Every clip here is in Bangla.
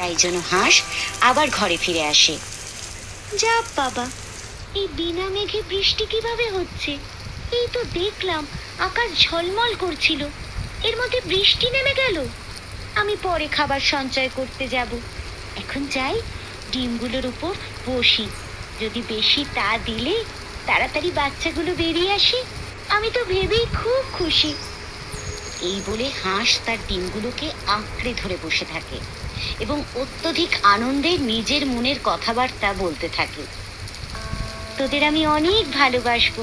তাই জন্য হাঁস আবার ঘরে ফিরে আসে। যা বাবা, এই বিনা মেঘে বৃষ্টি কিভাবে হচ্ছে? এই তো দেখলাম আকাশ ঝলমল করছিল, এর মধ্যে বৃষ্টি নেমে গেল। আমি পরে খাবার সঞ্চয় করতে যাব। এখন যাই, ডিমগুলোর উপর বসি। যদি বেশি তা দিলে তাড়াতাড়ি বাচ্চাগুলো বেরিয়ে আসে, আমি তো ভেবেই খুব খুশি। এই বলে হাঁস তার ডিমগুলোকে আঁকড়ে ধরে বসে থাকে এবং অত্যধিক আনন্দে নিজের মনের কথাবার্তা বলতে থাকে। তোদের আমি অনেক ভালোবাসবো।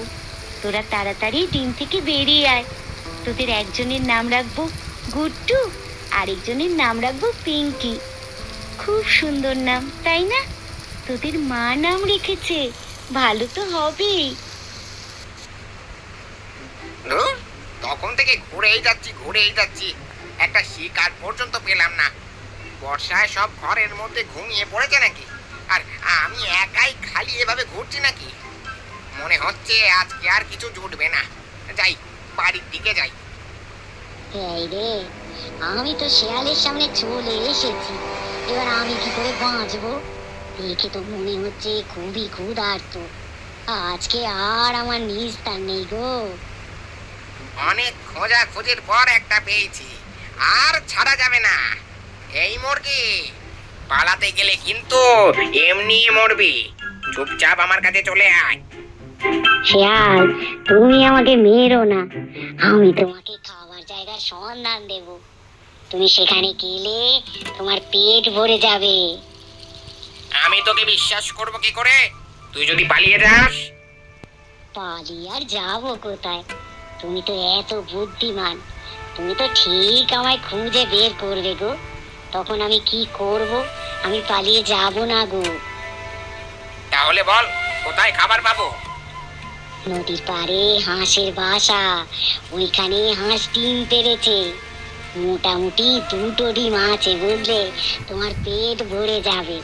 তোরা তাড়াতাড়ি ডিম থেকে বেরিয়ে আয়। তোদের একজনের নাম রাখবো গুড্ডু, আরেকজনের নাম রাখবো পিঙ্কি। খুব সুন্দর নাম, তাই না? তোদের মা নাম রেখেছে, ভালো তো হবেই। ধুর, তখন থেকে ঘুরেই যাচ্ছি, একটা শিকার পর্যন্ত পেলাম না। বর্ষায় সব ঘরের মধ্যে ঘুমিয়ে পড়েছে নাকি, আর আমি একাই খালি এভাবে ঘুরছি নাকি? মনে হচ্ছে আজকে আর কিছু জুটবে না। যাই, বাড়ির দিকে যাই। এই রে, আমি তো শেয়ালের সামনে চলে এসেছি। এবার আমি কি করে বাঁচবো? দেখে তো মনে হচ্ছে খুবই ক্ষুধার্ত। আজকে আর আমার নিস্তার নেই গো। অনেক খোঁজাখুঁজির পর একটা পেয়েছি, আর ছাড়া যাবে না। এই মুরগি, পালাতে গেলে কিন্তু এমনি মরবি। চুপচাপ আমার কাছে চলে আয়। শেয়াল, তুমি আমাকে মেরো না। আমি তোমাকে খাবার জায়গার সন্ধান দেব। তুমি সেখানে গেলে তোমার পেট ভরে যাবে। আমি তোকে বিশ্বাস করব কি করে, তুই যদি পালিয়ে যাস? পালিয়ে আর যাবো কোথায়? তুমি তো এত বুদ্ধিমান, তুমি তো ঠিক আমায় খুঁজে বের করবে গো। তখন আমি কি করব? আমি পালিয়ে যাব না গো। তাহলে বল, কোথায় খাবার পাবো? নদীর পাড়ে হাঁসের বাসা, ওইখানে হাঁস ডিম পেড়েছে। মোটামুটি 2টো ডিম আছে, বুঝলে? তোমার পেট ভরে যাবে।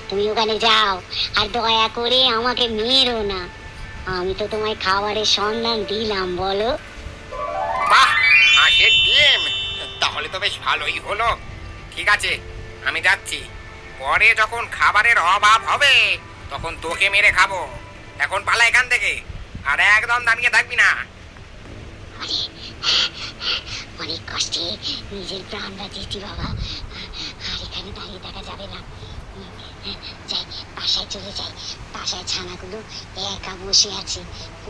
তুমি ওখানে যাও, আর দয়া করে আমাকে মেরো না। আমি তো তোমায় খাবারের সন্ধান দিলাম, বলো। বাহ, হাঁসের ডিম! তাহলে তো বেশ ভালোই হলো। ঠিক আছে, আমি যাচ্ছি। পরে যখন খাবারের অভাব হবে তখন তোকে মেরে খাবো। এখন পালা এখান থেকে, আর একদম দাঁড়িয়ে থাকবি না। আরে, অনেক কষ্টে নিজের প্রাণ বাঁচিয়েছি বাবা, আর এখানে দাঁড়িয়ে থাকা যাবে না। যাই, বাসায় চলে যাই। বাসায় ছানাগুলো একা বসে আছে,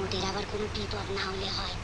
ওদের আবার কোনো বিপদ না হলে হয়।